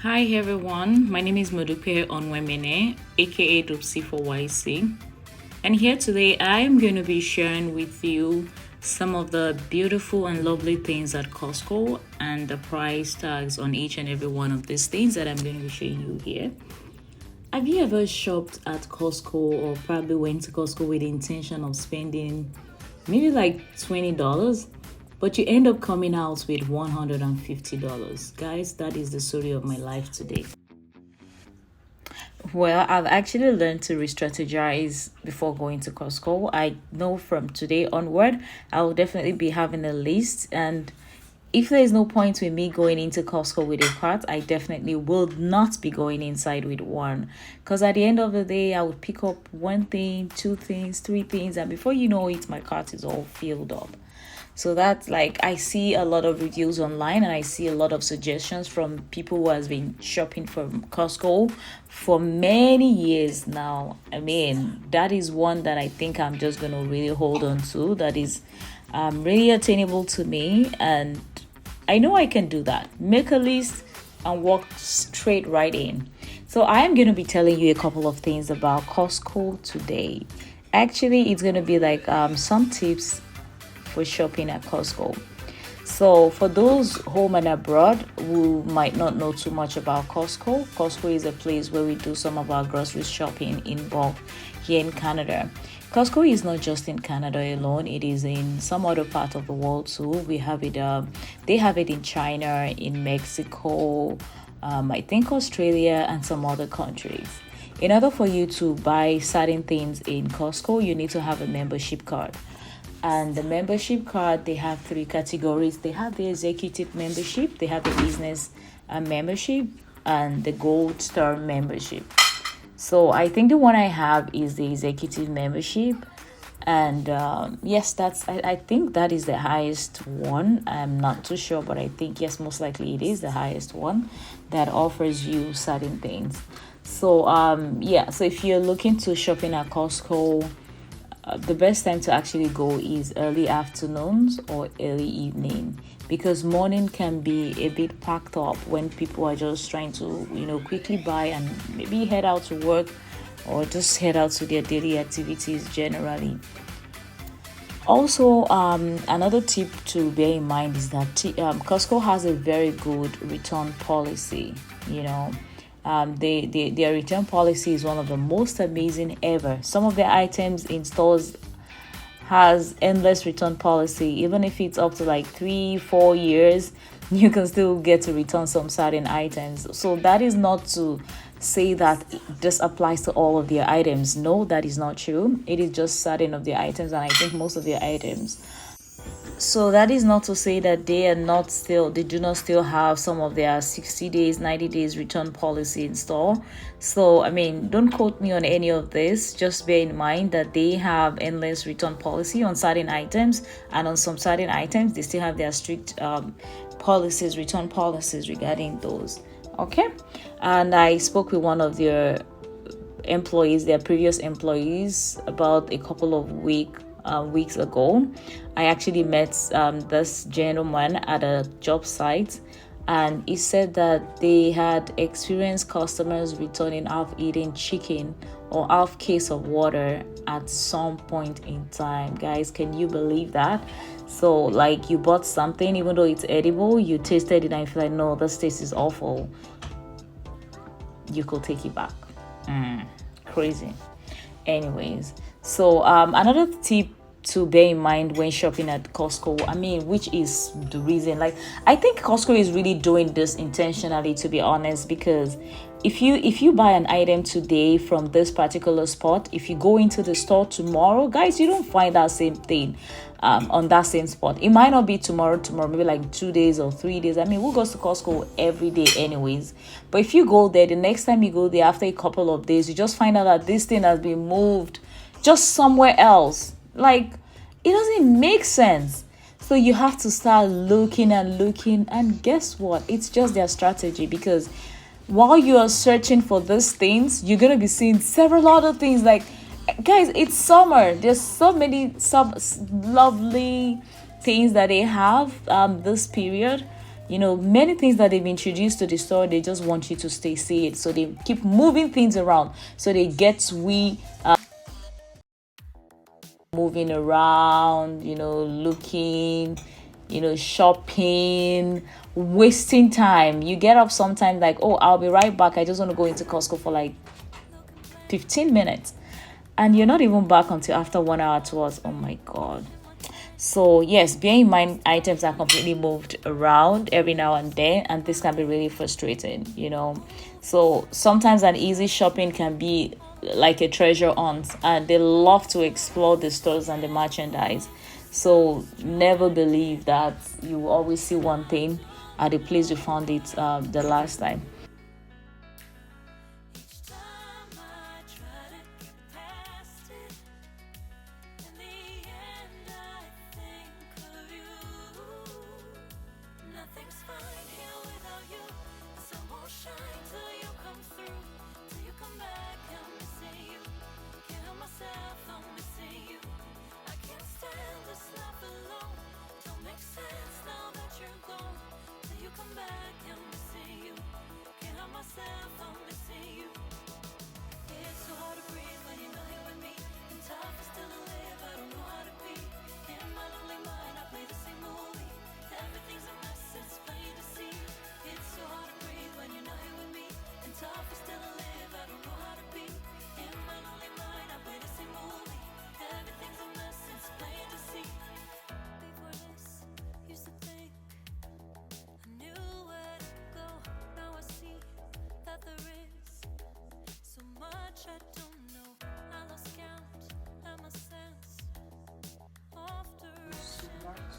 Hi everyone, my name is Modupe Onwemene, aka Dopsy for YC, and here today I am going to be sharing with you some of the beautiful and lovely things at Costco and the price tags on each and every one of these things that I'm going to be showing you here. Have you ever shopped at Costco or probably went to Costco with the intention of spending maybe like $20? But you end up coming out with $150. Guys, that is the story of my life today. Well, I've actually learned to re-strategize before going to Costco. I know from today onward, I will definitely be having a list. And if there is no point with me going into Costco with a cart, I definitely will not be going inside with one. Because at the end of the day, I would pick up one thing, two things, three things, and before you know it, my cart is all filled up. So that's like I see a lot of reviews online and I see a lot of suggestions from people who has been shopping from Costco for many years now. I mean, that is one that I think I'm just gonna really hold on to. That is really attainable to me, and I know I can do that. Make a list and walk straight right in. So I am gonna be telling you a couple of things about Costco today. Actually, it's gonna be like some tips for shopping at Costco. So, for those home and abroad who might not know too much about Costco, Costco is a place where we do some of our grocery shopping in bulk here in Canada. Costco is not just in Canada alone; it is in some other part of the world too. We have it. They have it in China, in Mexico, I think Australia, and some other countries. In order for you to buy certain things in Costco, you need to have a membership card. And the membership card, they have three categories. They have the executive membership, they have the business membership, and the gold star membership. So I think the one I have is the executive membership. And yes, I think that is the highest one. I'm not too sure, but I think yes, most likely it is the highest one that offers you certain things. So yeah, so if you're looking to shopping at Costco, the best time to actually go is early afternoons or early evening, because morning can be a bit packed up when people are just trying to quickly buy and maybe head out to work or just head out to their daily activities generally. Also, another tip to bear in mind is that Costco has a very good return policy. Their return policy is one of the most amazing ever. Some of their items in stores has endless return policy. Even if it's up to like 3-4 years, you can still get to return some certain items. So that is not to say that this applies to all of their items. No, that is not true. It is just certain of their items, and I think most of their items. So that is not to say that they do not still have some of their 60 days, 90 days return policy in store. So I mean, don't quote me on any of this. Just bear in mind that they have endless return policy on certain items, and on some certain items they still have their strict return policies regarding those. Okay. And I spoke with one of their previous employees, about a couple of weeks ago. I actually met this gentleman at a job site, and he said that they had experienced customers returning half-eaten chicken or half case of water at some point in time. Guys, can you believe that? So like, you bought something, even though it's edible, you tasted it and you feel like, no, this taste is awful, you could take it back. Crazy. Anyways, so another tip to bear in mind when shopping at Costco, which is the reason, like, I think Costco is really doing this intentionally, to be honest, because if you buy an item today from this particular spot, if you go into the store tomorrow, guys, you don't find that same thing on that same spot. It might not be tomorrow, maybe like 2 days or 3 days. Who goes to Costco every day anyways? But if you go there, the next time you go there after a couple of days, you just find out that this thing has been moved just somewhere else. Like, it doesn't make sense. So you have to start looking, and guess what? It's just their strategy, because while you are searching for these things, you're gonna be seeing several other things. Like, guys, it's summer. There's so many some lovely things that they have this period. many things that they've introduced to the store, they just want you to see it. So they keep moving things around. So they get we moving around, looking, shopping, wasting time. You get up sometimes like, oh, I'll be right back. I just want to go into Costco for like 15 minutes. And you're not even back until after 1 hour, 2 hours. Oh my God. So yes, bear in mind items are completely moved around every now and then, and this can be really frustrating. So sometimes an easy shopping can be like a treasure hunt, and they love to explore the stores and the merchandise. So never believe that you always see one thing at the place you found it the last time.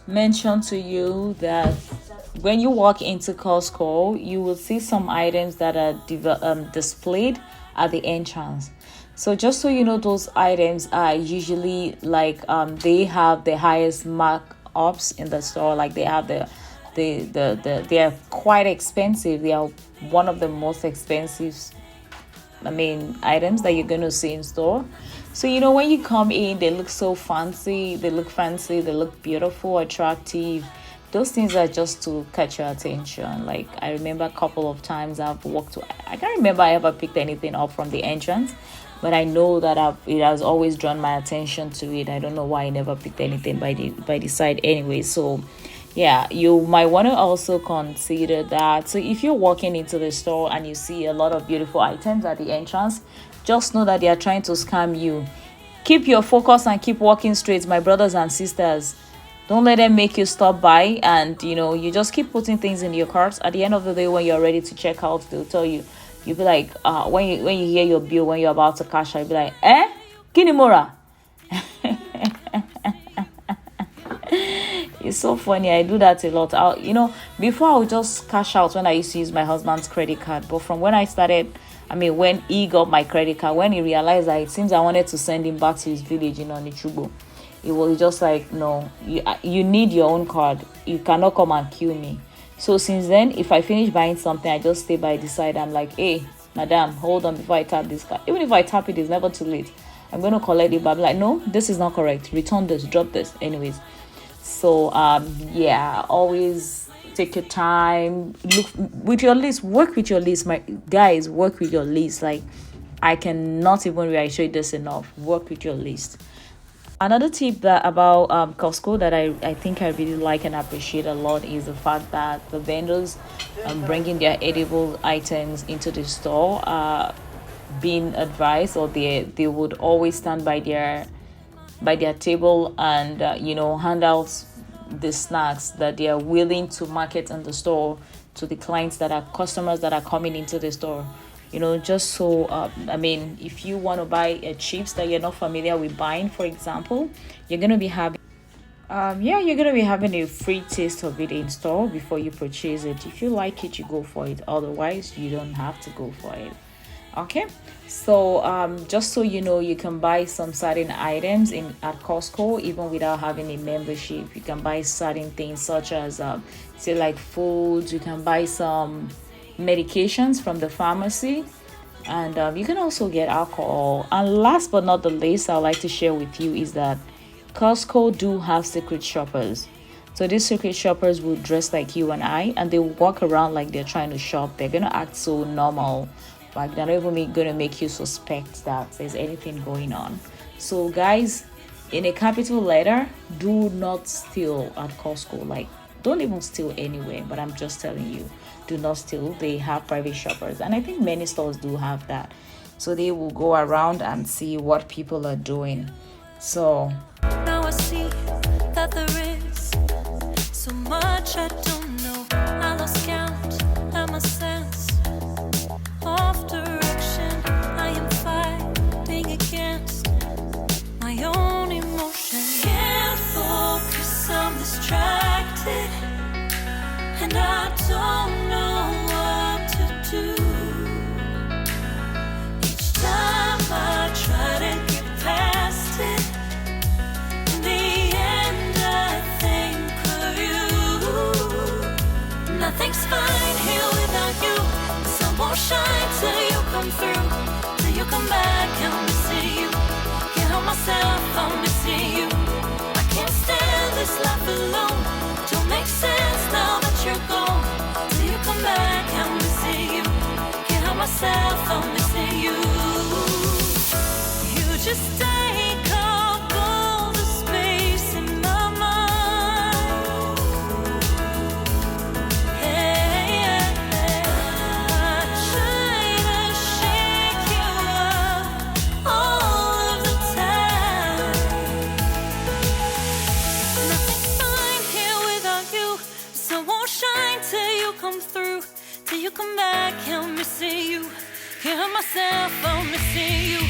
Mention to you that when you walk into Costco, you will see some items that are displayed at the entrance. So just so you know, those items are usually like they have the highest markups in the store. Like they have they are quite expensive. They are one of the most expensive items that you're going to see in store. So, when you come in, they look so fancy, they look beautiful, attractive. Those things are just to catch your attention. Like, I remember a couple of times I've walked to, I can't remember I ever picked anything up from the entrance, but I know that it has always drawn my attention to it. I don't know why I never picked anything by the side anyway. So, yeah, you might want to also consider that. So if you're walking into the store and you see a lot of beautiful items at the entrance, just know that they are trying to scam you. Keep your focus and keep walking straight, my brothers and sisters. Don't let them make you stop by, and you just keep putting things in your carts. At the end of the day, when you're ready to check out, they'll tell you. You'll be like, when you hear your bill, when you're about to cash out, you'll be like, Kinimura. It's so funny. I do that a lot. Before I would just cash out when I used to use my husband's credit card. But from when I started, when he got my credit card, when he realized that it seems I wanted to send him back to his village in Onichubo, it was just like, no, you need your own card. You cannot come and kill me. So since then, if I finish buying something, I just stay by the side. I'm like, hey, madam, hold on before I tap this card. Even if I tap it, it's never too late. I'm going to collect it, but I'm like, no, this is not correct. Return this, drop this. Anyways. So yeah, always take your time, look with your list, work with your list, my guys, work with your list. Like, I cannot even reiterate this enough. Work with your list. Another tip that about Costco that I think I really like and appreciate a lot is the fact that the vendors bringing their edible items into the store being advised, or they would always stand by their table and hand out the snacks that they are willing to market in the store to the clients that are customers that are coming into the store. Just so if you want to buy chips that you're not familiar with buying, for example, you're going to be having you're going to be having a free taste of it in store before you purchase it. If you like it, you go for it. Otherwise, you don't have to go for it. Okay, so just so you know, you can buy some certain items at Costco even without having a membership. You can buy certain things such as say like foods. You can buy some medications from the pharmacy, and you can also get alcohol. And last but not the least, I'd like to share with you is that Costco do have secret shoppers. So these secret shoppers will dress like you and I, and they walk around like they're trying to shop. They're gonna act so normal, like they're not even gonna make you suspect that there's anything going on. So guys, in a capital letter, do not steal at Costco. Like, don't even steal anywhere, but I'm just telling you, do not steal. They have private shoppers, and I think many stores do have that. So they will go around and see what people are doing. So now I see that there is so much I don't know. I lost count and my sense of direction. I am fighting against my own emotion. Can't focus, I'm distracted, and I don't know what to do. Each time I try to get past it, in the end I think of you. Nothing's fine here without you. The sun won't shine till you come through, till you come back. I'm missing you. Can't help myself, I'm missing you. I can't stand this life alone. Don't make sense now that you're gone. Till you come back, I'm missing you. Can't help myself, I'm missing you. You just take up all the space in my mind. Hey, I try to shake you up all of the time. Nothing's fine here without you. The sun won't shine till you come through, till you come back. I'm missing you. Can't help myself, I'm missing you.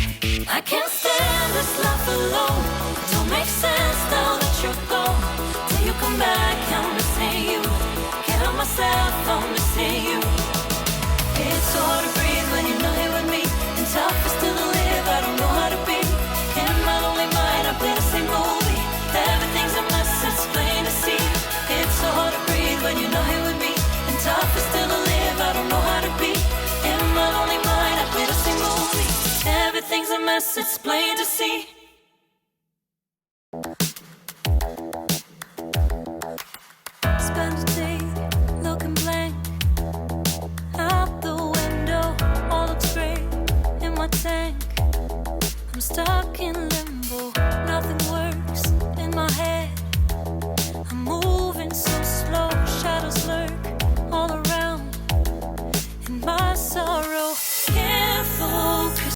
I can't stand this life alone. Don't make sense now that you're gone. Till you come back, I'm missing you. Can't help myself, I'm missing you. It's so hard to breathe when you're not here with me, and tough is still to live. I don't know how to be. In my lonely mind, I play the same movie. Everything's a mess, it's plain to see. It's so hard to breathe when you're not here with me, and tough is still to live. I don't know how to be. In my lonely mind, I play the same movie. Everything's a mess, it's plain to see. Spend a day looking blank out the window. All looks great in my tank. I'm stuck in